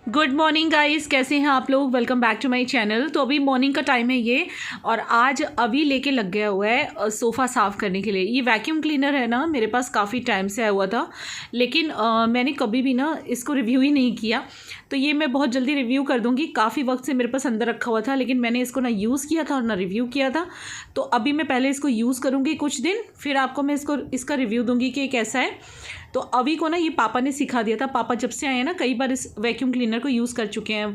Good morning guys, कैसे हैं आप लोग। Welcome back to my channel. तो अभी मॉर्निंग का टाइम है ये, और आज अभी लेके लग गया हुआ है सोफ़ा साफ़ करने के लिए। ये वैक्यूम क्लीनर है ना, मेरे पास काफ़ी टाइम से आया हुआ था, लेकिन मैंने कभी भी ना इसको रिव्यू ही नहीं किया। तो ये मैं बहुत जल्दी रिव्यू कर दूँगी। काफ़ी वक्त से मेरे पास अंदर रखा हुआ था, लेकिन मैंने इसको ना यूज़ किया था और ना रिव्यू किया था। तो अभी मैं पहले इसको यूज़ करूँगी कुछ दिन, फिर आपको मैं इसका रिव्यू दूँगी कि कैसा है। तो अभी को ना ये पापा ने सिखा दिया था। पापा जब से आए हैं ना, कई बार इस वैक्यूम क्लीनर को यूज़ कर चुके हैं।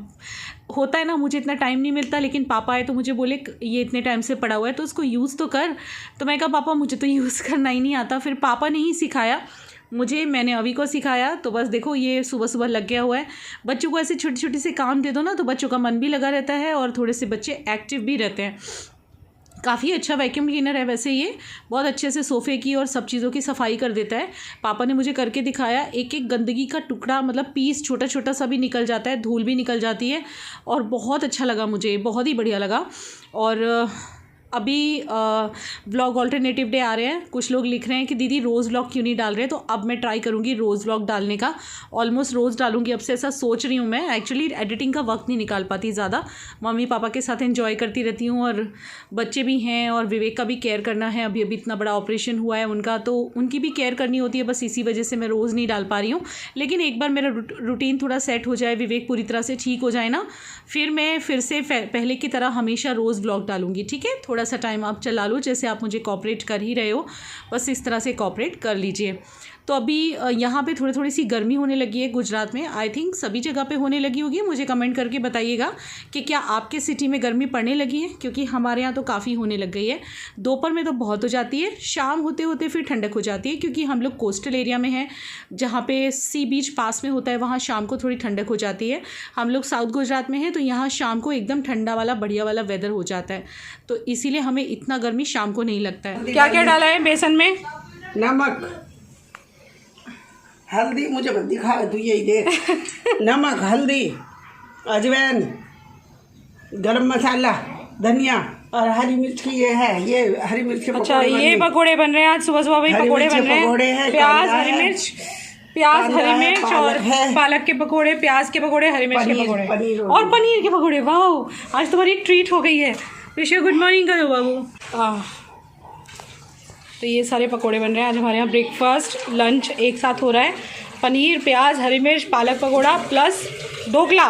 होता है ना, मुझे इतना टाइम नहीं मिलता, लेकिन पापा आए तो मुझे बोले ये इतने टाइम से पड़ा हुआ है तो उसको यूज़ तो कर। तो मैं कहा पापा मुझे तो यूज़ करना ही नहीं आता। फिर पापा ने ही सिखाया मुझे, मैंने अभी को सिखाया। तो बस देखो ये सुबह सुबह लग गया हुआ है। बच्चों को ऐसे छोटे छोटे से काम दे दो ना, तो बच्चों का मन भी लगा रहता है और थोड़े से बच्चे एक्टिव भी रहते हैं। काफ़ी अच्छा वैक्यूम क्लीनर है वैसे, ये बहुत अच्छे से सोफ़े की और सब चीज़ों की सफाई कर देता है। पापा ने मुझे करके दिखाया। एक एक गंदगी का टुकड़ा, मतलब पीस छोटा छोटा सा भी निकल जाता है, धूल भी निकल जाती है, और बहुत अच्छा लगा मुझे, बहुत ही बढ़िया लगा। और अभी व्लॉग ऑल्टरनेटिव डे आ रहे हैं। कुछ लोग लिख रहे हैं कि दीदी रोज़ व्लॉग क्यों नहीं डाल रहे, तो अब मैं ट्राई करूँगी रोज़ व्लॉग डालने का। ऑलमोस्ट रोज़ डालूँगी अब से, ऐसा सोच रही हूँ मैं। एक्चुअली एडिटिंग का वक्त नहीं निकाल पाती ज़्यादा, मम्मी पापा के साथ एंजॉय करती रहती हूँ, और बच्चे भी हैं और विवेक का भी केयर करना है। अभी अभी इतना बड़ा ऑपरेशन हुआ है उनका, तो उनकी भी केयर करनी होती है। बस इसी वजह से मैं रोज़ नहीं डाल पा रही हूँ। लेकिन एक बार मेरा रूटीन थोड़ा सेट हो जाए, विवेक पूरी तरह से ठीक हो जाए ना, फिर मैं फिर से पहले की तरह हमेशा रोज़ व्लॉग डालूँगी। ठीक है, थोड़ा सा टाइम आप चला लो, जैसे आप मुझे कोऑपरेट कर ही रहे हो, बस इस तरह से कोऑपरेट कर लीजिए। तो अभी यहाँ पे थोड़ी थोड़ी सी गर्मी होने लगी है गुजरात में। आई थिंक सभी जगह पे होने लगी होगी। मुझे कमेंट करके बताइएगा कि क्या आपके सिटी में गर्मी पड़ने लगी है, क्योंकि हमारे यहाँ तो काफ़ी होने लग गई है। दोपहर में तो बहुत हो जाती है, शाम होते होते फिर ठंडक हो जाती है, क्योंकि हम लोग कोस्टल एरिया में हैं, जहाँ पे सी बीच पास में होता है, वहाँ शाम को थोड़ी ठंडक हो जाती है। हम लोग साउथ गुजरात में हैं, तो यहाँ शाम को एकदम ठंडा वाला बढ़िया वाला वेदर हो जाता है, तो इसीलिए हमें इतना गर्मी शाम को नहीं लगता है। क्या क्या डाला है बेसन में? नमक, हल्दी, मुझे मत दिखा, तू यही देख। नमक, हल्दी, अजवाइन, गरम मसाला, धनिया और हरी मिर्च की ये है, ये हरी मिर्च के अच्छा, ये पकोड़े बन रहे हैं आज सुबह सुबह भाई, पकोड़े बन रहे हैं। प्याज, हरी मिर्च और पालक के पकोड़े, प्याज के पकोड़े, हरी मिर्च के पकोड़े और पनीर के पकोड़े। वाह, आज तुम्हारी ट्रीट हो गई है। ऋषि गुड मॉर्निंग करो बाबू। तो ये सारे पकोड़े बन रहे हैं आज हमारे यहाँ। ब्रेकफास्ट लंच एक साथ हो रहा है। पनीर, प्याज, हरी मिर्च, पालक पकोड़ा प्लस ढोकला।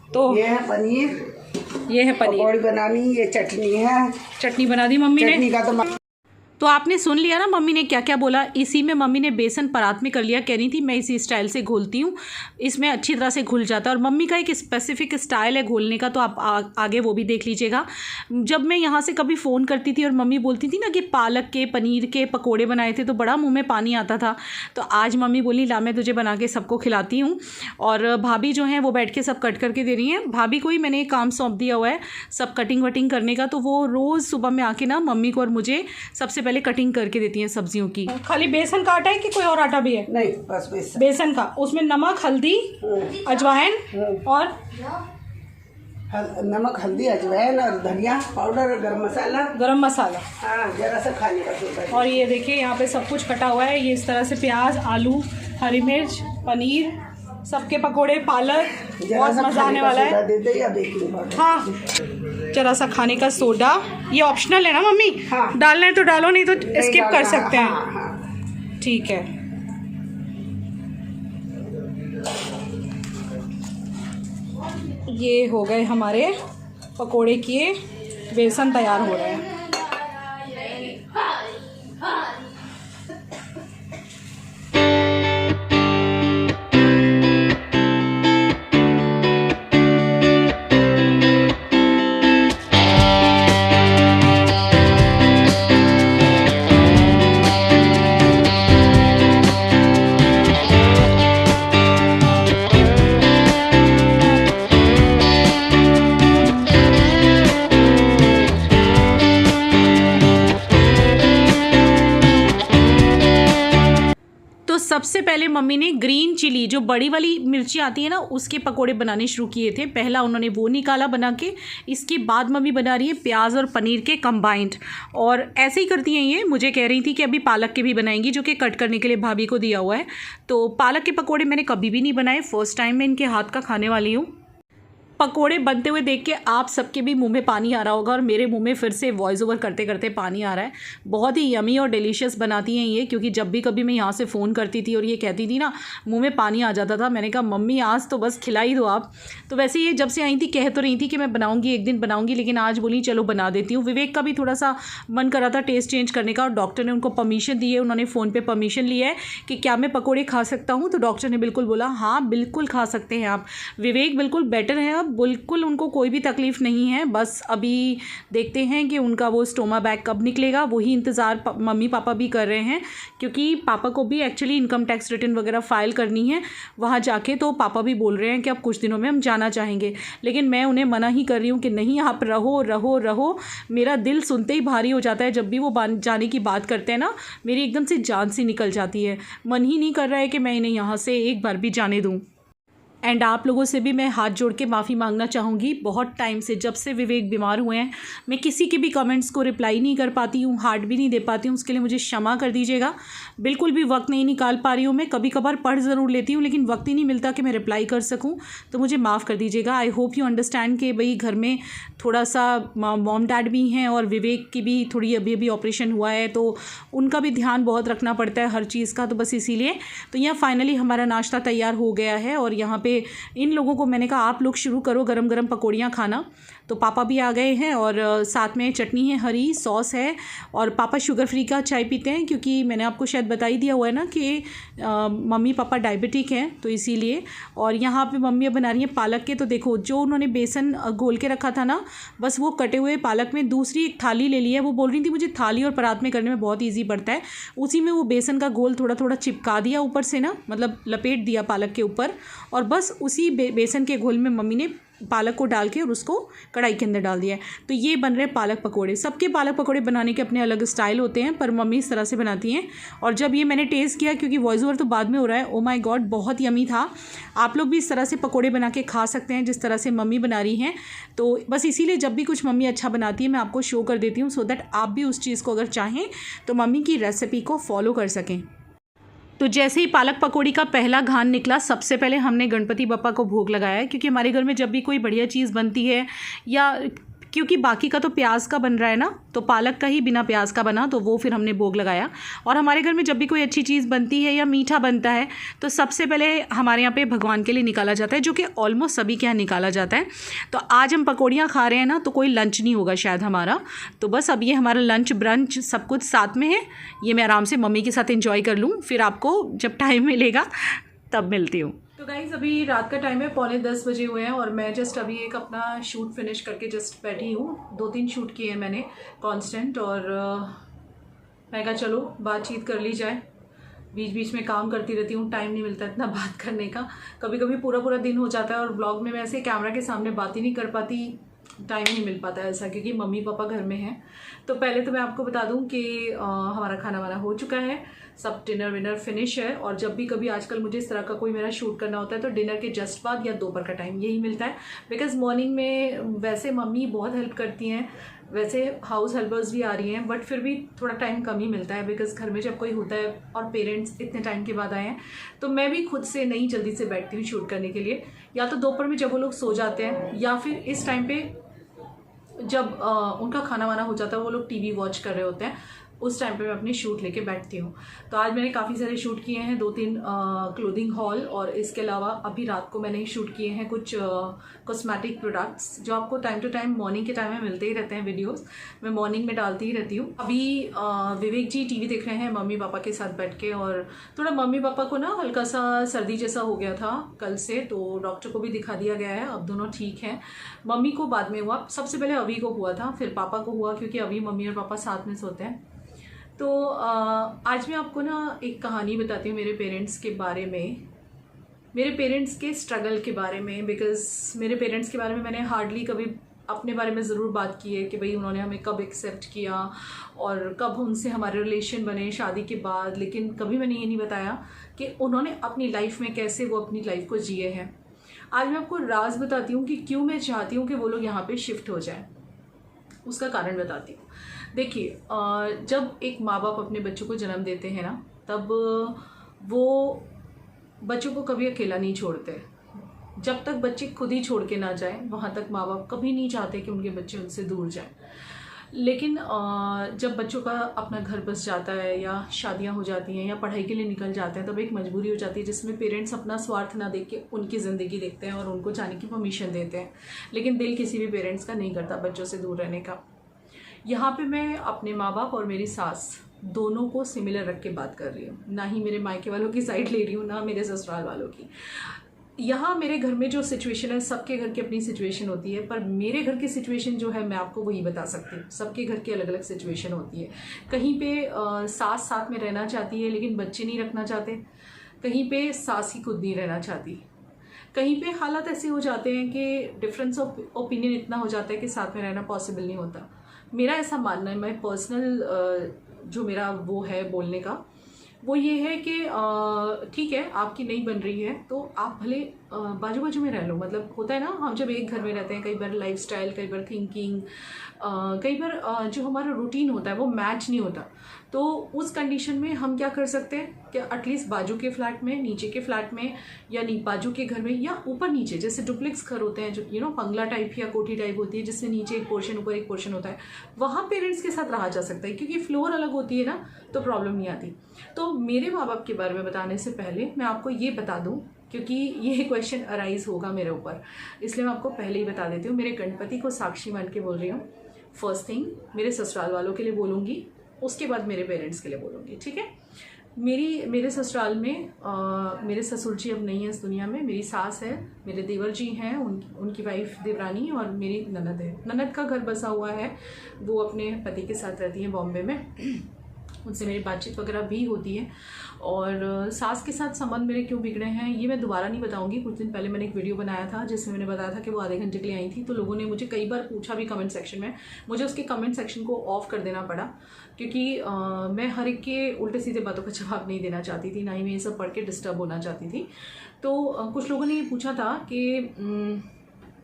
तो ये है पनीर, पकौड़ी बनानी, ये चटनी है। चटनी बना दी मम्मी ने। चटनी का तो आपने सुन लिया ना मम्मी ने क्या क्या बोला। इसी में मम्मी ने बेसन परात में कर लिया। कह रही थी मैं इसी स्टाइल से घोलती हूँ, इसमें अच्छी तरह से घुल जाता है। और मम्मी का एक स्पेसिफिक स्टाइल है घोलने का, तो आप आगे वो भी देख लीजिएगा। जब मैं यहाँ से कभी फ़ोन करती थी और मम्मी बोलती थी ना कि पालक के पनीर के पकोड़े बनाए थे, तो बड़ा मुँह में पानी आता था। तो आज मम्मी बोली ला मैं तुझे बना के सबको खिलाती हूँ। और भाभी जो हैं वो बैठ के सब कट करके दे रही हैं। भाभी को ही मैंने एक काम सौंप दिया हुआ है सब कटिंग वटिंग करने का, तो वो रोज़ सुबह में आके ना मम्मी को और मुझे सबसे पहले कटिंग करके देती हैं सब्जियों की। खाली बेसन का आटा है कि कोई और आटा भी है? नहीं, बस बेसन का। उसमें नमक, हल्दी, अजवाइन और नमक, हल्दी, अजवाइन और धनिया पाउडर, गरम मसाला, हाँ, जरा सा खाने का सोडा। और ये देखिए यहाँ पे सब कुछ कटा हुआ है। ये इस तरह से प्याज, आलू, हरी मिर्च, पनीर, सबके पकोड़े, पालक, बहुत मजा आने वाला है। दे दे या बेकिंग पाउडर। हाँ, जरा सा खाने का सोडा। ये ऑप्शनल है ना मम्मी? हाँ। डालना है तो डालो, नहीं तो स्किप कर सकते हैं। हाँ। ठीक है। ये हो गए हमारे पकोड़े किए, बेसन तैयार हो रहे हैं। सबसे पहले मम्मी ने ग्रीन चिली, जो बड़ी वाली मिर्ची आती है ना, उसके पकोड़े बनाने शुरू किए थे। पहला उन्होंने वो निकाला बना के, इसके बाद मम्मी बना रही है प्याज और पनीर के कंबाइंड। और ऐसे ही करती हैं ये। मुझे कह रही थी कि अभी पालक के भी बनाएंगी, जो कि कट करने के लिए भाभी को दिया हुआ है। तो पालक के पकोड़े मैंने कभी भी नहीं बनाए, फर्स्ट टाइम मैं इनके हाथ का खाने वाली हूँ। पकोड़े बनते हुए देख के आप सबके भी मुंह में पानी आ रहा होगा, और मेरे मुंह में फिर से वॉइस ओवर करते करते पानी आ रहा है। बहुत ही यमी और डिलीशियस बनाती हैं ये, क्योंकि जब भी कभी मैं यहाँ से फ़ोन करती थी और ये कहती थी ना, मुंह में पानी आ जाता था। मैंने कहा मम्मी आज तो बस खिला ही दो आप। तो वैसे ये जब से आई थी कह तो रही थी कि मैं बनाऊँगी, एक दिन बनाऊँगी, लेकिन आज बोली चलो बना देती हूँ। विवेक का भी थोड़ा सा मन करा था टेस्ट चेंज करने का, और डॉक्टर ने उनको परमिशन दी है। उन्होंने फ़ोन पर परमिशन लिया है कि क्या मैं पकौड़े खा सकता हूँ, तो डॉक्टर ने बिल्कुल बोला हाँ बिल्कुल खा सकते हैं आप। विवेक बिल्कुल बेटर है अब, बिल्कुल उनको कोई भी तकलीफ़ नहीं है। बस अभी देखते हैं कि उनका वो स्टोमा बैग कब निकलेगा, वही इंतज़ार मम्मी पापा भी कर रहे हैं, क्योंकि पापा को भी एक्चुअली इनकम टैक्स रिटर्न वगैरह फ़ाइल करनी है वहाँ जाके। तो पापा भी बोल रहे हैं कि अब कुछ दिनों में हम जाना चाहेंगे, लेकिन मैं उन्हें मना ही कर रही हूँ कि नहीं आप रहो रहो रहो। मेरा दिल सुनते ही भारी हो जाता है, जब भी वो जाने की बात करते हैं ना, मेरी एकदम से जान सी निकल जाती है। मन ही नहीं कर रहा है कि मैं इन्हें यहाँ से एक बार भी जाने दूँ। एंड आप लोगों से भी मैं हाथ जोड़ के माफ़ी मांगना चाहूँगी। बहुत टाइम से, जब से विवेक बीमार हुए हैं, मैं किसी के भी कमेंट्स को रिप्लाई नहीं कर पाती हूँ, हार्ट भी नहीं दे पाती हूँ। उसके लिए मुझे क्षमा कर दीजिएगा। बिल्कुल भी वक्त नहीं निकाल पा रही हूँ मैं। कभी कभार पढ़ ज़रूर लेती हूँ, लेकिन वक्त ही नहीं मिलता कि मैं रिप्लाई कर सकूँ, तो मुझे माफ़ कर दीजिएगा। आई होप यू अंडरस्टैंड कि भाई घर में थोड़ा सा मॉम डैड भी हैं, और विवेक की भी थोड़ी अभी ऑपरेशन हुआ है, तो उनका भी ध्यान बहुत रखना पड़ता है हर चीज़ का। तो बस इसीलिए तो यहाँ फाइनली हमारा नाश्ता तैयार हो गया है, और यहाँ पे इन लोगों को मैंने कहा आप लोग शुरू करो गरम गरम पकौड़ियाँ खाना। तो पापा भी आ गए हैं, और साथ में चटनी है, हरी सॉस है, और पापा शुगर फ्री का चाय पीते हैं, क्योंकि मैंने आपको शायद बता ही दिया हुआ है ना कि मम्मी पापा डायबिटिक हैं, तो इसीलिए। और यहाँ पे मम्मी बना रही हैं पालक के। तो देखो जो उन्होंने बेसन घोल के रखा था ना, बस वो कटे हुए पालक में दूसरी एक थाली ले ली है। वो बोल रही थी मुझे थाली और परात में करने में बहुत ईजी पड़ता है, उसी में वो बेसन का घोल थोड़ा थोड़ा चिपका दिया ऊपर से ना, मतलब लपेट दिया पालक के ऊपर, और बस उसी बेसन के घोल में मम्मी ने पालक को डाल के और उसको कढ़ाई के अंदर डाल दिया है। तो ये बन रहे पालक पकोड़े। सबके पालक पकोड़े बनाने के अपने अलग स्टाइल होते हैं, पर मम्मी इस तरह से बनाती हैं। और जब ये मैंने टेस्ट किया, क्योंकि वॉइस ओवर तो बाद में हो रहा है, ओ माय गॉड बहुत यमी था। आप लोग भी इस तरह से पकोड़े बना के खा सकते हैं जिस तरह से मम्मी बना रही हैं। तो बस इसीलिए जब भी कुछ मम्मी अच्छा बनाती है मैं आपको शो कर देती हूँ, सो दैट आप भी उस चीज़ को अगर चाहें तो मम्मी की रेसिपी को फॉलो कर सकें। तो जैसे ही पालक पकौड़ी का पहला घान निकला, सबसे पहले हमने गणपति बप्पा को भोग लगाया है, क्योंकि हमारे घर में जब भी कोई बढ़िया चीज़ बनती है, या क्योंकि बाकी का तो प्याज का बन रहा है ना, तो पालक का ही बिना प्याज का बना, तो वो फिर हमने भोग लगाया। और हमारे घर में जब भी कोई अच्छी चीज़ बनती है या मीठा बनता है, तो सबसे पहले हमारे यहाँ पे भगवान के लिए निकाला जाता है, जो कि ऑलमोस्ट सभी के यहाँ निकाला जाता है। तो आज हम पकौड़ियाँ खा रहे हैं ना, तो कोई लंच नहीं होगा शायद हमारा। तो बस अब ये हमारा लंच ब्रंच सब कुछ साथ में है। ये मैं आराम से मम्मी के साथ एंजॉय कर लूँ, फिर आपको जब टाइम मिलेगा तब मिलती हूँ। तो गाइज़ अभी रात का टाइम है, 9:45 बजे हुए हैं, और मैं जस्ट अभी एक अपना शूट फिनिश करके जस्ट बैठी हूँ। 2-3 शूट किए हैं मैंने कांस्टेंट, और मैं कहा चलो बातचीत कर ली जाए। बीच बीच में काम करती रहती हूँ, टाइम नहीं मिलता इतना बात करने का। कभी कभी पूरा पूरा दिन हो जाता है, और ब्लॉग में मैं ऐसे कैमरा के सामने बात ही नहीं कर पाती, टाइम नहीं मिल पाता है ऐसा, क्योंकि मम्मी पापा घर में हैं। तो पहले तो मैं आपको बता दूं कि हमारा खाना वाना हो चुका है, सब डिनर विनर फिनिश है। और जब भी कभी आजकल मुझे इस तरह का कोई मेरा शूट करना होता है, तो डिनर के जस्ट बाद या दोपहर का टाइम यही मिलता है, बिकॉज़ मॉर्निंग में वैसे मम्मी बहुत हेल्प करती हैं, वैसे हाउस हेल्पर्स भी आ रही हैं, बट फिर भी थोड़ा टाइम कम ही मिलता है, बिकॉज़ घर में जब कोई होता है और पेरेंट्स इतने टाइम के बाद आए हैं, तो मैं भी खुद से नहीं जल्दी से बैठती हूँ शूट करने के लिए। या तो दोपहर में जब वो लोग सो जाते हैं, या फिर इस टाइम पे जब उनका खाना वाना हो जाता है, वो लोग टीवी वॉच कर रहे होते हैं, उस टाइम पे मैं अपनी शूट लेके बैठती हूँ। तो आज मैंने काफ़ी सारे शूट किए हैं, 2-3 क्लोथिंग हॉल, और इसके अलावा अभी रात को मैंने शूट किए हैं कुछ कॉस्मेटिक प्रोडक्ट्स, जो आपको टाइम टू टाइम मॉर्निंग के टाइम में मिलते ही रहते हैं वीडियोस, मैं मॉर्निंग में डालती ही रहती हूँ। अभी विवेक जी टीवी देख रहे हैं मम्मी पापा के साथ बैठ के, और थोड़ा मम्मी पापा को ना हल्का सा सर्दी जैसा हो गया था कल से, तो डॉक्टर को भी दिखा दिया गया है, अब दोनों ठीक हैं। मम्मी को बाद में हुआ, सबसे पहले अभी को हुआ था, फिर पापा को हुआ, क्योंकि अभी मम्मी और पापा साथ में सोते हैं। तो आज मैं आपको ना एक कहानी बताती हूँ मेरे पेरेंट्स के बारे में, मेरे पेरेंट्स के स्ट्रगल के बारे में, बिकॉज़ मेरे पेरेंट्स के बारे में मैंने हार्डली कभी अपने बारे में ज़रूर बात की है कि भाई उन्होंने हमें कब एक्सेप्ट किया और कब उनसे हमारे रिलेशन बने शादी के बाद, लेकिन कभी मैंने ये नहीं बताया कि उन्होंने अपनी लाइफ में कैसे वो अपनी लाइफ को जिए हैं। आज मैं आपको राज बताती हूँ कि क्यों मैं चाहती हूँ कि वो लोग यहाँ पे शिफ्ट हो जाएं, उसका कारण बताती हूँ। देखिए, जब एक माँ बाप अपने बच्चों को जन्म देते हैं ना, तब वो बच्चों को कभी अकेला नहीं छोड़ते। जब तक बच्चे खुद ही छोड़ के ना जाए, वहाँ तक माँ बाप कभी नहीं चाहते कि उनके बच्चे उनसे दूर जाएं। लेकिन जब बच्चों का अपना घर बस जाता है या शादियाँ हो जाती हैं या पढ़ाई के लिए निकल जाते हैं, तब एक मजबूरी हो जाती है जिसमें पेरेंट्स अपना स्वार्थ ना देख के उनकी ज़िंदगी देखते हैं और उनको जाने की परमिशन देते हैं। लेकिन दिल किसी भी पेरेंट्स का नहीं करता बच्चों से दूर रहने का। यहाँ पे मैं अपने माँ बाप और मेरी सास दोनों को सिमिलर रख के बात कर रही हूँ, ना ही मेरे मायके वालों की साइड ले रही हूँ, ना मेरे ससुराल वालों की। यहाँ मेरे घर में जो सिचुएशन है, सबके घर की अपनी सिचुएशन होती है, पर मेरे घर की सिचुएशन जो है मैं आपको वही बता सकती हूँ। सबके घर की अलग अलग सिचुएशन होती है। कहीं पे सास साथ में रहना चाहती है लेकिन बच्चे नहीं रखना चाहते, कहीं पे सास ही खुद नहीं रहना चाहती, कहीं पे हालात ऐसे हो जाते हैं कि डिफरेंस ऑफ ओपिनियन इतना हो जाता है कि साथ में रहना पॉसिबल नहीं होता। मेरा ऐसा मानना है, मैं पर्सनल जो मेरा वो है बोलने का, वो ये है कि ठीक है आपकी नहीं बन रही है तो आप भले बाजू बाजू में रह लो। मतलब होता है ना, हम जब एक घर में रहते हैं, कई बार लाइफस्टाइल, कई बार थिंकिंग, कई बार जो हमारा रूटीन होता है वो मैच नहीं होता। तो उस कंडीशन में हम क्या कर सकते हैं कि एटलीस्ट बाजू के फ्लैट में, नीचे के फ्लैट में, या बाजू के घर में, या ऊपर नीचे, जैसे डुप्लेक्स घर होते हैं जो बंगला टाइप या कोठी टाइप होती है जिसमें नीचे एक पोर्शन ऊपर एक पोर्शन होता है, वहाँ पेरेंट्स के साथ रहा जा सकता है क्योंकि फ्लोर अलग होती है ना, तो प्रॉब्लम नहीं आती। तो मेरे माँ बाप के बारे में बताने से पहले मैं आपको ये बता दूँ, क्योंकि ये क्वेश्चन अराइज होगा मेरे ऊपर, इसलिए मैं आपको पहले ही बता देती हूँ। मेरे गणपति को साक्षी मान के बोल रही हूँ। फर्स्ट थिंग मेरे ससुराल वालों के लिए बोलूँगी, उसके बाद मेरे पेरेंट्स के लिए बोलूँगी, ठीक है। मेरे ससुराल में मेरे ससुर जी अब नहीं है इस दुनिया में। मेरी सास है, मेरे देवर जी हैं, उनकी वाइफ देवरानी, और मेरी ननद है। ननद का घर बसा हुआ है, वो अपने पति के साथ रहती हैं बॉम्बे में। उनसे मेरी बातचीत वगैरह भी होती है। और सास के साथ संबंध मेरे क्यों बिगड़े हैं ये मैं दोबारा नहीं बताऊंगी। कुछ दिन पहले मैंने एक वीडियो बनाया था जिसमें मैंने बताया था कि वो आधे घंटे के लिए आई थी, तो लोगों ने मुझे कई बार पूछा भी कमेंट सेक्शन में। मुझे उसके कमेंट सेक्शन को ऑफ कर देना पड़ा क्योंकि मैं हर एक के उल्टे सीधे बातों का जवाब नहीं देना चाहती थी, ना ही मैं ये सब पढ़ के डिस्टर्ब होना चाहती थी। तो कुछ लोगों ने ये पूछा था कि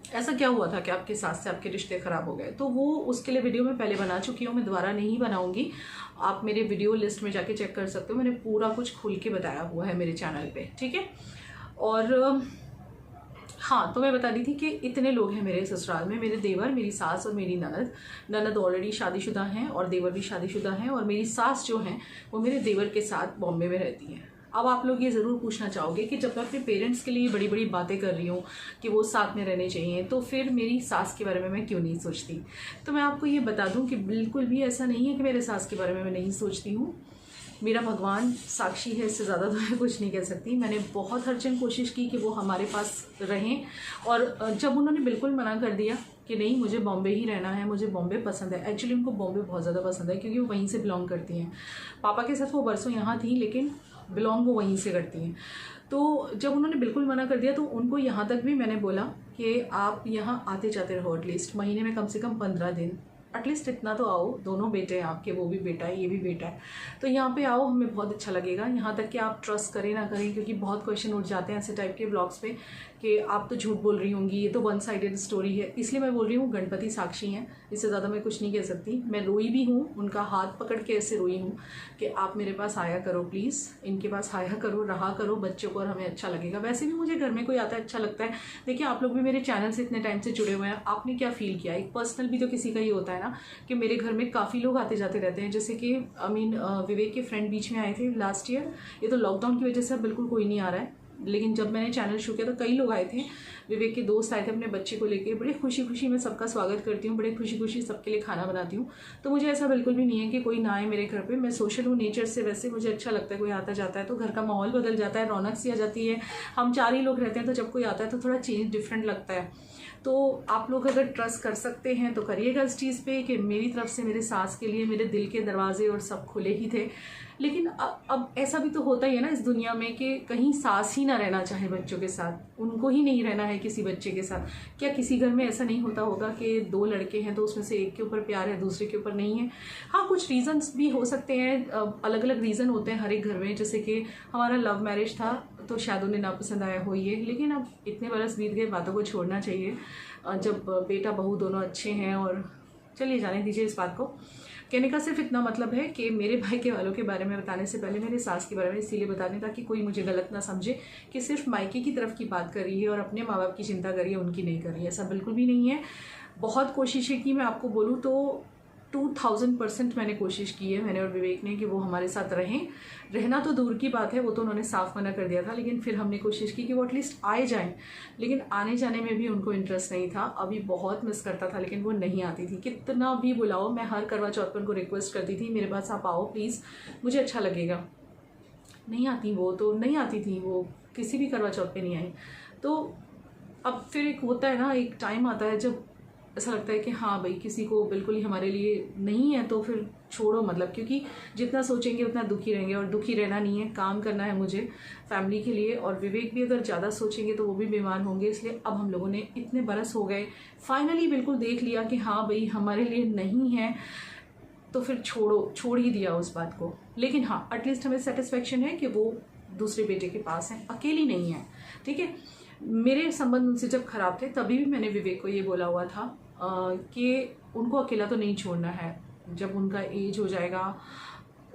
ऐसा क्या हुआ था कि आपके सास से आपके रिश्ते ख़राब हो गए, तो वो उसके लिए वीडियो मैं पहले बना चुकी हूँ, मैं दोबारा नहीं बनाऊंगी। आप मेरे वीडियो लिस्ट में जाके चेक कर सकते हो, मैंने पूरा कुछ खुल के बताया हुआ है मेरे चैनल पे, ठीक है। और हाँ, तो मैं बता रही थी कि इतने लोग हैं मेरे ससुराल में, मेरे देवर, मेरी सास और मेरी ननद ऑलरेडी शादीशुदा हैं और देवर भी शादीशुदा हैं, और मेरी सास जो हैं वो मेरे देवर के साथ बॉम्बे में रहती हैं। अब आप लोग ये ज़रूर पूछना चाहोगे कि जब मैं अपने पेरेंट्स के लिए बड़ी बड़ी बातें कर रही हूँ कि वो साथ में रहने चाहिए, तो फिर मेरी सास के बारे में मैं क्यों नहीं सोचती। तो मैं आपको ये बता दूँ कि बिल्कुल भी ऐसा नहीं है कि मेरे सास के बारे में मैं नहीं सोचती हूँ। मेरा भगवान साक्षी है, इससे ज़्यादा तो मैं कुछ नहीं कह सकती। मैंने बहुत हर जन कोशिश की कि वो हमारे पास रहें, और जब उन्होंने बिल्कुल मना कर दिया कि नहीं मुझे बॉम्बे ही रहना है, मुझे बॉम्बे पसंद है। एक्चुअली उनको बॉम्बे बहुत ज़्यादा पसंद है क्योंकि वो वहीं से बिलोंग करती हैं। पापा के साथ वो बरसों यहाँ थी लेकिन बिलोंग वो वहीं से करती हैं। तो जब उन्होंने बिल्कुल मना कर दिया तो उनको यहाँ तक भी मैंने बोला कि आप यहाँ आते जाते रहो, एटलीस्ट महीने में कम से कम 15 दिन, एटलीस्ट इतना तो आओ। दोनों बेटे हैं आपके, वो भी बेटा है, ये भी बेटा है, तो यहाँ पे आओ, हमें बहुत अच्छा लगेगा। यहाँ तक कि आप ट्रस्ट करें ना करें, क्योंकि बहुत क्वेश्चन उठ जाते हैं ऐसे टाइप के ब्लॉग्स पे कि आप तो झूठ बोल रही होंगी, ये तो वन साइडेड स्टोरी है। इसलिए मैं बोल रही हूँ, गणपति साक्षी हैं, इससे ज़्यादा मैं कुछ नहीं कह सकती। मैं रोई भी हूँ, उनका हाथ पकड़ के ऐसे रोई हूँ कि आप मेरे पास आया करो प्लीज़, इनके पास आया करो, रहा करो बच्चों को, और हमें अच्छा लगेगा। वैसे भी मुझे घर में कोई आता है अच्छा लगता है। देखिए, आप लोग भी मेरे चैनल से इतने टाइम से जुड़े हुए हैं, आपने क्या फील किया? एक पर्सनल भी तो किसी का ही होता है ना कि मेरे घर में काफ़ी लोग आते जाते रहते हैं। जैसे कि विवेक के फ्रेंड बीच में आए थे लास्ट ईयर। ये तो लॉकडाउन की वजह से अब बिल्कुल कोई नहीं आ रहा है, लेकिन जब मैंने चैनल शुरू किया तो कई लोग आए थे। विवेक के दोस्त आए थे अपने बच्चे को लेके। बड़े खुशी खुशी मैं सबका स्वागत करती हूँ, बड़े खुशी खुशी सबके लिए खाना बनाती हूँ। तो मुझे ऐसा बिल्कुल भी नहीं है कि कोई ना आए मेरे घर पे। मैं सोशल हूँ नेचर से, वैसे मुझे अच्छा लगता है कोई आता जाता है तो घर का माहौल बदल जाता है, रौनक सी आ जाती है। हम 4 ही लोग रहते हैं तो जब कोई आता है तो थोड़ा चेंज डिफरेंट लगता है। तो आप लोग अगर ट्रस्ट कर सकते हैं तो करिएगा इस चीज़ पे कि मेरी तरफ से मेरे सास के लिए मेरे दिल के दरवाजे और सब खुले ही थे। लेकिन अब ऐसा भी तो होता ही है ना इस दुनिया में कि कहीं सास ही ना रहना चाहे बच्चों के साथ, उनको ही नहीं रहना है किसी बच्चे के साथ। क्या किसी घर में ऐसा नहीं होता होगा कि 2 लड़के हैं तो उसमें से एक के ऊपर प्यार है, दूसरे के ऊपर नहीं है? हाँ, कुछ रीज़न्स भी हो सकते हैं, अलग अलग रीज़न होते हैं हर एक घर में। जैसे कि हमारा लव मैरिज था तो शायद उन्हें नापसंद आया हो ये, लेकिन अब इतने बरस बीत गए, बातों को छोड़ना चाहिए। जब बेटा बहू दोनों अच्छे हैं, और चलिए जाने दीजिए इस बात को। कहने का सिर्फ इतना मतलब है कि मेरे भाई के वालों के बारे में बताने से पहले मेरे सास के बारे में इसीलिए बताने, ताकि कोई मुझे गलत ना समझे कि सिर्फ मायके की तरफ की बात कर रही है और अपने माँ बाप की चिंता कर रही है, उनकी नहीं कर रही है। ऐसा बिल्कुल भी नहीं है। बहुत कोशिशें की, मैं आपको बोलूँ तो 2000% मैंने कोशिश की है, मैंने और विवेक ने, कि वो हमारे साथ रहें। रहना तो दूर की बात है, वो तो उन्होंने साफ मना कर दिया था, लेकिन फिर हमने कोशिश की कि वो एटलीस्ट आए जाएं। लेकिन आने जाने में भी उनको इंटरेस्ट नहीं था। अभी बहुत मिस करता था, लेकिन वो नहीं आती थी। कितना भी बुलाओ, मैं हर करवा चौथ पर उनको रिक्वेस्ट करती थी मेरे पास आप आओ प्लीज़, मुझे अच्छा लगेगा। नहीं आती, वो तो नहीं आती थी, वो किसी भी करवा चौथ पर नहीं आई। तो अब फिर एक होता है ना, एक टाइम आता है जब ऐसा लगता है कि हाँ भाई किसी को बिल्कुल ही हमारे लिए नहीं है तो फिर छोड़ो, मतलब क्योंकि जितना सोचेंगे उतना दुखी रहेंगे, और दुखी रहना नहीं है, काम करना है मुझे फैमिली के लिए। और विवेक भी अगर ज़्यादा सोचेंगे तो वो भी बीमार होंगे। इसलिए अब हम लोगों ने इतने बरस हो गए, फाइनली बिल्कुल देख लिया कि हाँ भाई हमारे लिए नहीं है, तो फिर छोड़ ही दिया उस बात को। लेकिन हाँ, एटलीस्ट हमें सेटिस्फेक्शन है कि वो दूसरे बेटे के पास हैं, अकेली नहीं है। ठीक है, मेरे संबंध उनसे जब खराब थे तभी भी मैंने विवेक को ये बोला हुआ था कि उनको अकेला तो नहीं छोड़ना है। जब उनका एज हो जाएगा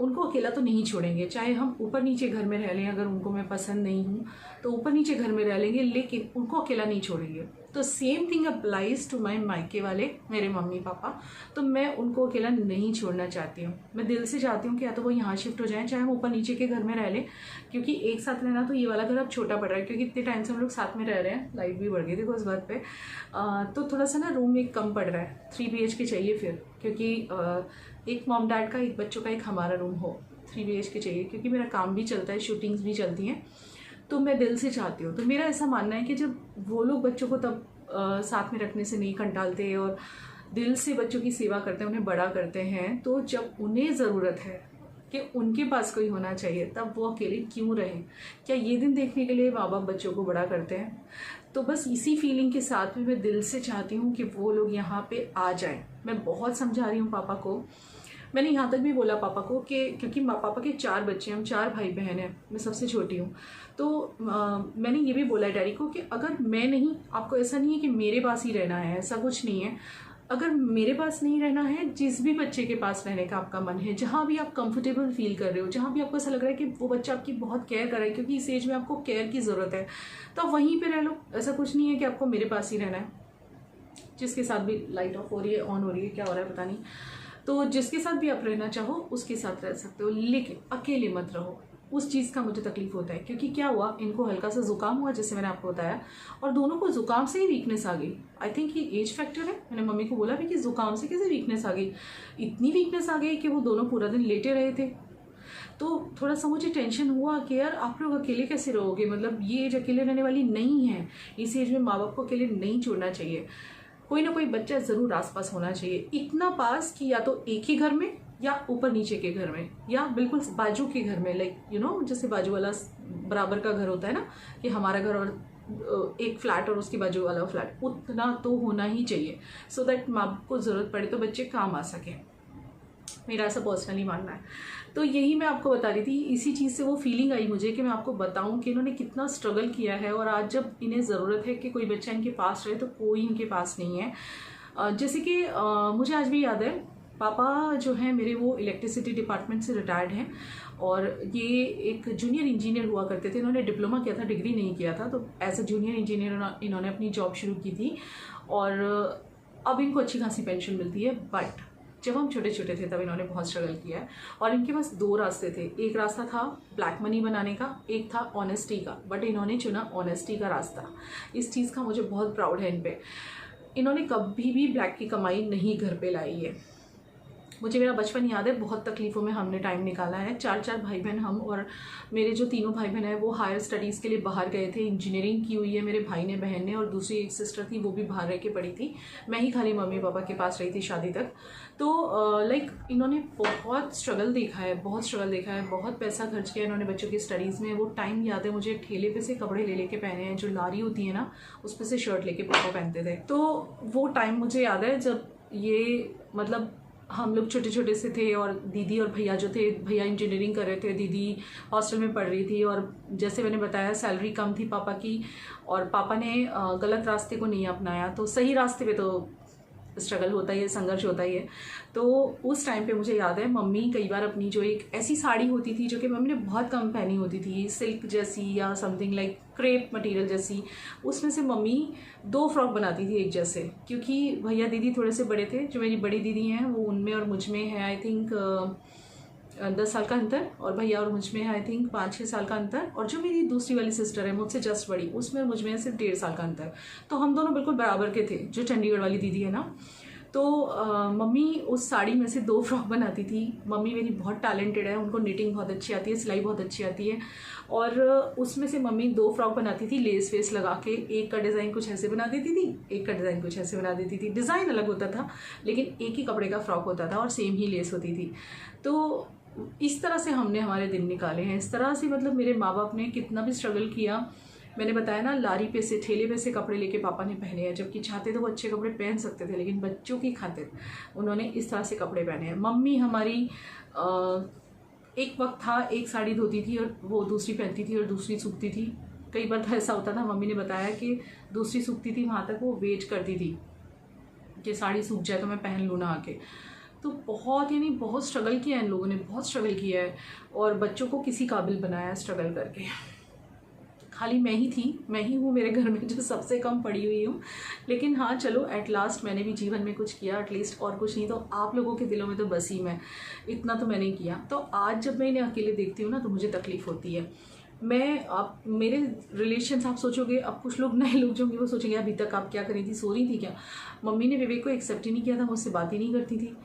उनको अकेला तो नहीं छोड़ेंगे, चाहे हम ऊपर नीचे घर में रह लें। अगर उनको मैं पसंद नहीं हूँ तो ऊपर नीचे घर में रह लेंगे, लेकिन उनको अकेला नहीं छोड़ेंगे। तो same thing applies to my मायके वाले, मेरे मम्मी पापा। तो मैं उनको अकेला नहीं छोड़ना चाहती हूँ। मैं दिल से चाहती हूँ कि या तो वो यहाँ शिफ्ट हो जाएं, चाहे हम ऊपर नीचे के घर में रह लें, क्योंकि एक साथ रहना तो ये वाला घर अब छोटा पड़ रहा है, क्योंकि इतने टाइम से हम लोग साथ में रह रहे हैं। लाइट भी बढ़ गई देखो इस बात पे। तो थोड़ा सा ना रूम एक कम पड़ रहा है, 3 BHK चाहिए फिर, क्योंकि एक मॉम डैड का, एक बच्चों का, एक हमारा रूम हो। 3 BHK चाहिए, क्योंकि मेरा काम भी चलता है, शूटिंग्स भी चलती हैं। तो मैं दिल से चाहती हूँ। तो मेरा ऐसा मानना है कि जब वो लोग बच्चों को तब साथ में रखने से नहीं कंटालते और दिल से बच्चों की सेवा करते हैं, उन्हें बड़ा करते हैं, तो जब उन्हें ज़रूरत है कि उनके पास कोई होना चाहिए, तब वो अकेले क्यों रहें? क्या ये दिन देखने के लिए माँ बाप बच्चों को बड़ा करते हैं? तो बस इसी फीलिंग के साथ में मैं दिल से चाहती हूँ कि वो लोग यहाँ पे आ जाएं। मैं बहुत समझा रही हूँ पापा को। मैंने यहाँ तक भी बोला पापा को कि क्योंकि पापा के 4 बच्चे हैं, हम 4 भाई बहन हैं, मैं सबसे छोटी हूँ। तो मैंने ये भी बोला डैडी को कि अगर मैं नहीं, आपको ऐसा नहीं है कि मेरे पास ही रहना है, ऐसा कुछ नहीं है। अगर मेरे पास नहीं रहना है, जिस भी बच्चे के पास रहने का आपका मन है, जहाँ भी आप कंफर्टेबल फील कर रहे हो, जहाँ भी आपको ऐसा लग रहा है कि वो बच्चा आपकी बहुत केयर कर रहा है, क्योंकि इस एज में आपको केयर की ज़रूरत है, तो आप वहीं पे रह लो। ऐसा कुछ नहीं है कि आपको मेरे पास ही रहना है। जिसके साथ भी लाइट ऑफ हो रही है, ऑन हो रही है, क्या हो रहा है पता नहीं। तो जिसके साथ भी आप रहना चाहो उसके साथ रह सकते हो, लेकिन अकेले मत रहो। उस चीज़ का मुझे तकलीफ होता है, क्योंकि क्या हुआ, इनको हल्का सा जुकाम हुआ, जैसे मैंने आपको बताया, और दोनों को जुकाम से ही वीकनेस आ गई। आई थिंक ये एज फैक्टर है। मैंने मम्मी को बोला भी कि जुकाम से कैसे वीकनेस आ गई। इतनी वीकनेस आ गई कि वो दोनों पूरा दिन लेटे रहे थे। तो थोड़ा सा मुझे टेंशन हुआ कि यार आप लोग अकेले कैसे रहोगे, मतलब ये एज अकेले रहने वाली नहीं है। इस एज में माँ बाप को अकेले नहीं छोड़ना चाहिए। कोई ना कोई बच्चा ज़रूर आसपास होना चाहिए, इतना पास कि या तो एक ही घर में, या ऊपर नीचे के घर में, या बिल्कुल बाजू के घर में, लाइक यू नो जैसे बाजू वाला बराबर का घर होता है ना, कि हमारा घर और एक फ्लैट और उसके बाजू वाला फ्लैट, उतना तो होना ही चाहिए, सो दैट माँ बाप को ज़रूरत पड़े तो बच्चे काम आ सकें। मेरा ऐसा पर्सनली मानना है। तो यही मैं आपको बता रही थी। इसी चीज़ से वो फीलिंग आई मुझे कि मैं आपको बताऊं कि इन्होंने कितना स्ट्रगल किया है, और आज जब इन्हें ज़रूरत है कि कोई बच्चा इनके पास रहे तो कोई इनके पास नहीं है। जैसे कि मुझे आज भी याद है, पापा जो हैं मेरे, वो इलेक्ट्रिसिटी डिपार्टमेंट से रिटायर्ड हैं, और ये एक जूनियर इंजीनियर हुआ करते थे। इन्होंने डिप्लोमा किया था, डिग्री नहीं किया था। तो एज अ जूनियर इंजीनियर इन्होंने अपनी जॉब शुरू की थी, और अब इनको अच्छी खासी पेंशन मिलती है। बट जब हम छोटे छोटे थे तब इन्होंने बहुत स्ट्रगल किया है, और इनके पास 2 रास्ते थे। एक रास्ता था ब्लैक मनी बनाने का, एक था ऑनेस्टी का, बट इन्होंने चुना ऑनेस्टी का रास्ता। इस चीज़ का मुझे बहुत प्राउड है इन पे। इन्होंने कभी भी ब्लैक की कमाई नहीं घर पे लाई है। मुझे मेरा बचपन याद है, बहुत तकलीफ़ों में हमने टाइम निकाला है। 4 भाई बहन हम, और मेरे जो तीनों भाई बहन हैं वो हायर स्टडीज़ के लिए बाहर गए थे। इंजीनियरिंग की हुई है मेरे भाई ने, बहन ने, और दूसरी एक सिस्टर थी वो भी बाहर रह के पढ़ी थी। मैं ही खाली मम्मी पापा के पास रही थी शादी तक। तो लाइक इन्होंने बहुत स्ट्रगल देखा है, बहुत स्ट्रगल देखा है, बहुत पैसा खर्च किया इन्होंने बच्चों की स्टडीज़ में। वो टाइम याद है मुझे, ठेले पे से कपड़े ले लेके पहने हैं, जो लारी होती है ना उस पर से शर्ट लेके पापा पहनते थे। तो वो टाइम मुझे याद है जब ये मतलब हम लोग छोटे छोटे से थे, और दीदी और भैया जो थे, भैया इंजीनियरिंग कर रहे थे, दीदी हॉस्टल में पढ़ रही थी। और जैसे मैंने बताया सैलरी कम थी पापा की, और पापा ने गलत रास्ते को नहीं अपनाया, तो सही रास्ते पे तो स्ट्रगल होता ही है, संघर्ष होता ही है। तो उस टाइम पे मुझे याद है मम्मी कई बार अपनी जो एक ऐसी साड़ी होती थी जो कि मम्मी ने बहुत कम पहनी होती थी, सिल्क जैसी या समथिंग लाइक क्रेप मटेरियल जैसी, उसमें से मम्मी 2 फ्रॉक बनाती थी एक जैसे। क्योंकि भैया दीदी थोड़े से बड़े थे, जो मेरी बड़ी दीदी हैं वो उनमें और मुझ में है आई थिंक 10 साल का अंतर, और भैया और मुझ में है आई थिंक 5-6 साल का अंतर, और जो मेरी दूसरी वाली सिस्टर है मुझसे जस्ट बड़ी, उसमें और मुझ में सिर्फ 1.5 साल का अंतर। तो हम दोनों बिल्कुल बराबर के थे, जो चंडीगढ़ वाली दीदी है ना। तो मम्मी उस साड़ी में से 2 फ्रॉक बनाती थी। मम्मी मेरी बहुत टैलेंटेड है, उनको निटिंग बहुत अच्छी आती है, सिलाई बहुत अच्छी आती है, और उसमें से मम्मी 2 फ्रॉक बनाती थी लेस वेस लगा के। एक का डिज़ाइन कुछ ऐसे बना देती थी, एक का डिज़ाइन कुछ ऐसे बना देती थी। डिज़ाइन अलग होता था लेकिन एक ही कपड़े का फ्रॉक होता था और सेम ही लेस होती थी। तो इस तरह से हमने हमारे दिन निकाले हैं। इस तरह से मतलब मेरे माँ बाप ने कितना भी स्ट्रगल किया, मैंने बताया ना, लारी पे से, ठेले पे से कपड़े लेके पापा ने पहने हैं, जबकि चाहते तो वो अच्छे कपड़े पहन सकते थे, लेकिन बच्चों की खातिर उन्होंने इस तरह से कपड़े पहने हैं। मम्मी हमारी एक वक्त था एक साड़ी धोती थी और वो दूसरी पहनती थी और दूसरी सूखती थी। कई बार तो ऐसा होता था, मम्मी ने बताया कि दूसरी सूखती थी वहाँ तक वो वेट करती थी कि साड़ी सूख जाए तो मैं पहन लूँ ना आके। तो बहुत यानी बहुत स्ट्रगल किया है इन लोगों ने, बहुत स्ट्रगल किया है, और बच्चों को किसी काबिल बनाया है स्ट्रगल करके। खाली मैं ही थी, मैं ही हूँ मेरे घर में जो सबसे कम पढ़ी हुई हूँ, लेकिन हाँ चलो एट लास्ट मैंने भी जीवन में कुछ किया एटलीस्ट, और कुछ नहीं तो आप लोगों के दिलों में तो बस ही मैं, इतना तो मैंने किया। तो आज जब मैं इन्हें अकेले देखती हूँ ना तो मुझे तकलीफ़ होती है। मैं आप मेरे रिलेशंस आप सोचोगे, अब कुछ लोग नए लोग जो होंगे वो सोचेंगे अभी तक आप क्या करी थी, सो रही थी क्या। मम्मी ने विवेक को एक्सेप्ट ही नहीं किया था, मुझसे बात ही नहीं करती थी,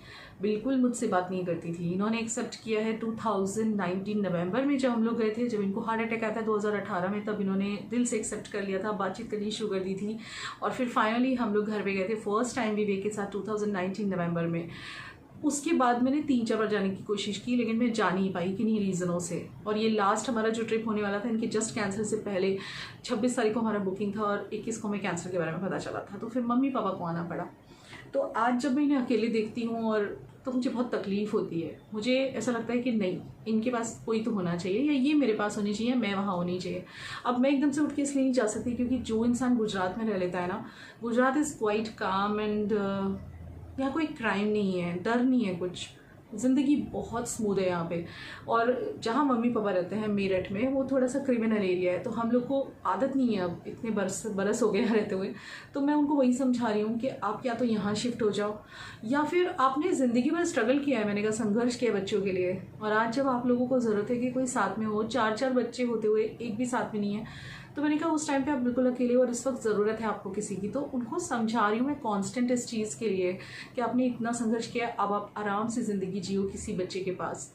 बिल्कुल मुझसे बात नहीं करती थी। इन्होंने एक्सेप्ट किया है 2019 नवंबर में, जब हम लोग गए थे, जब इनको हार्ट अटैक आया था 2018 में, तब इन्होंने दिल से एक्सेप्ट कर लिया था, बातचीत करनी शुरू कर दी थी। और फिर फाइनली हम लोग घर पे गए थे फर्स्ट टाइम विवेक के साथ 2019 नवंबर में। उसके बाद मैंने 3-4 बार जाने की कोशिश की, लेकिन मैं जा नहीं पाई किन्हीं रीज़नों से। और ये लास्ट हमारा जो ट्रिप होने वाला था इनके जस्ट कैंसर से पहले 26 तारीख को हमारा बुकिंग था, और 21 को हमें कैंसर के बारे में पता चला था। तो फिर मम्मी पापा को आना पड़ा। तो आज जब मैं इन्हें अकेले देखती हूँ और तो मुझे बहुत तकलीफ़ होती है। मुझे ऐसा लगता है कि नहीं, इनके पास कोई तो होना चाहिए, या ये मेरे पास होनी चाहिए, मैं वहाँ होनी चाहिए। अब मैं एकदम से उठ के इसलिए नहीं जा सकती क्योंकि जो इंसान गुजरात में रह लेता है ना, गुजरात इज़ क्वाइट काम एंड यहाँ कोई क्राइम नहीं है, डर नहीं है कुछ, ज़िंदगी बहुत स्मूथ है यहाँ पे। और जहाँ मम्मी पापा रहते हैं मेरठ में, वो थोड़ा सा क्रिमिनल एरिया है, तो हम लोग को आदत नहीं है, अब इतने बरस हो गए यहाँ रहते हुए। तो मैं उनको वही समझा रही हूँ कि आप या तो यहाँ शिफ्ट हो जाओ, या फिर आपने ज़िंदगी में स्ट्रगल किया है, मैंने कहा संघर्ष किया बच्चों के लिए, और आज जब आप लोगों को ज़रूरत है कि कोई साथ में हो, 4-4 बच्चे होते हुए एक भी साथ में नहीं है, तो मैंने कहा उस टाइम पे आप बिल्कुल अकेले हो और इस वक्त ज़रूरत है आपको किसी की। तो उनको समझा रही हूँ मैं कांस्टेंट इस चीज़ के लिए कि आपने इतना संघर्ष किया, अब आप आराम से ज़िंदगी जियो किसी बच्चे के पास।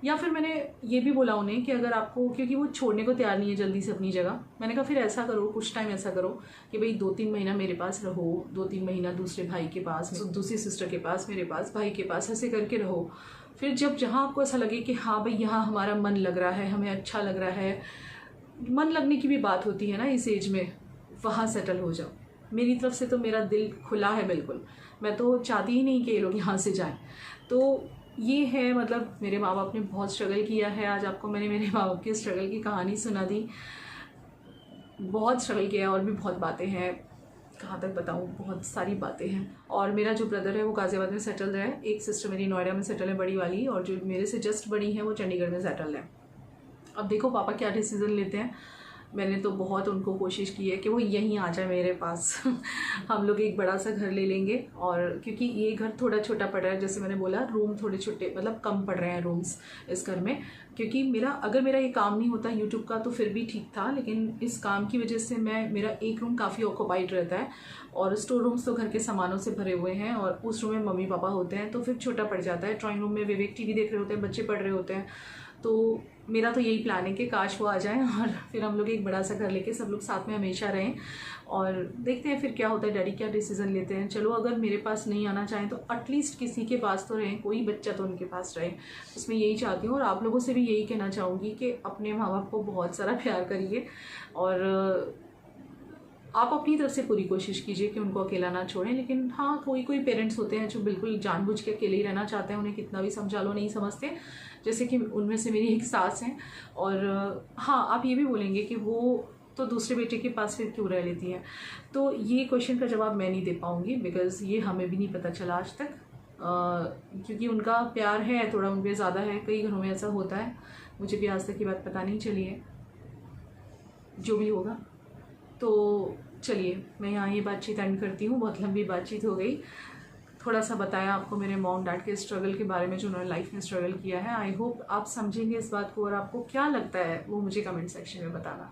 या फिर मैंने ये भी बोला उन्हें कि अगर आपको, क्योंकि वो छोड़ने को तैयार नहीं है जल्दी से अपनी जगह, मैंने कहा फिर ऐसा करो, कुछ टाइम ऐसा करो कि भाई 2-3 महीना मेरे पास रहो, 2-3 महीना दूसरे भाई के पास, दूसरी सिस्टर के पास, मेरे पास, भाई के पास, ऐसे करके रहो। फिर जब जहाँ आपको ऐसा लगे कि हाँ भाई यहाँ हमारा मन लग रहा है, हमें अच्छा लग रहा है, मन लगने की भी बात होती है ना इस एज में, वहाँ सेटल हो जाओ। मेरी तरफ से तो मेरा दिल खुला है बिल्कुल, मैं तो चाहती ही नहीं कि ये लोग यहाँ से जाएं। तो ये है, मतलब मेरे माँ बाप ने बहुत स्ट्रगल किया है। आज आपको मैंने मेरे माँ बाप की स्ट्रगल की कहानी सुना दी, बहुत स्ट्रगल किया है, और भी बहुत बातें हैं, कहाँ तक बताऊँ, बहुत सारी बातें हैं। और मेरा जो ब्रदर है वो गाज़ियाबाद में सेटल है, एक सिस्टर मेरी नोएडा में सेटल है बड़ी वाली, और जो मेरे से जस्ट बड़ी है वो चंडीगढ़ में सेटल है। अब देखो पापा क्या डिसीज़न लेते हैं, मैंने तो बहुत उनको कोशिश की है कि वो यहीं आ जाए मेरे पास। हम लोग एक बड़ा सा घर ले लेंगे, और क्योंकि ये घर थोड़ा छोटा पड़ रहा है, जैसे मैंने बोला रूम थोड़े छोटे मतलब कम पड़ रहे हैं रूम्स इस घर में, क्योंकि अगर मेरा ये काम नहीं होता यूट्यूब का तो फिर भी ठीक था, लेकिन इस काम की वजह से मेरा एक रूम काफ़ी ऑक्यूपाइड रहता है, और स्टोर रूम्स तो घर के सामानों से भरे हुए हैं, और उस रूम में मम्मी पापा होते हैं तो फिर छोटा पड़ जाता है। ड्राइंग रूम में विवेक टीवी देख रहे होते हैं, बच्चे पढ़ रहे होते हैं। तो मेरा तो यही प्लान है कि काश वो आ जाएं और फिर हम लोग एक बड़ा सा घर लेके सब लोग साथ में हमेशा रहें, और देखते हैं फिर क्या होता है, डैडी क्या डिसीजन लेते हैं। चलो अगर मेरे पास नहीं आना चाहें तो एटलीस्ट किसी के पास तो रहें, कोई बच्चा तो उनके पास रहे, उसमें यही चाहती हूँ। और आप लोगों से भी यही कहना चाहूँगी कि अपने माँ बाप को बहुत सारा प्यार करिए, और आप अपनी तरफ से पूरी कोशिश कीजिए कि उनको अकेला ना छोड़ें। लेकिन हाँ, कोई पेरेंट्स होते हैं जो बिल्कुल जानबूझ के अकेले ही रहना चाहते हैं, उन्हें कितना भी समझा लो नहीं समझते, जैसे कि उनमें से मेरी एक सास हैं। और हाँ, आप ये भी बोलेंगे कि वो तो दूसरे बेटे के पास फिर क्यों रह लेती हैं, तो ये क्वेश्चन का जवाब मैं नहीं दे पाऊँगी, बिकॉज़ ये हमें भी नहीं पता चला आज तक, क्योंकि उनका प्यार है थोड़ा उन पर ज़्यादा है, कई घरों में ऐसा होता है, मुझे भी आज तक की बात पता नहीं चली है, जो भी होगा। तो चलिए मैं यहाँ ये बातचीत एंड करती हूँ, बहुत लंबी बातचीत हो गई। थोड़ा सा बताया आपको मेरे मॉम डैड के स्ट्रगल के बारे में, जो उन्होंने लाइफ में स्ट्रगल किया है। आई होप आप समझेंगे इस बात को, और आपको क्या लगता है वो मुझे कमेंट सेक्शन में बताना।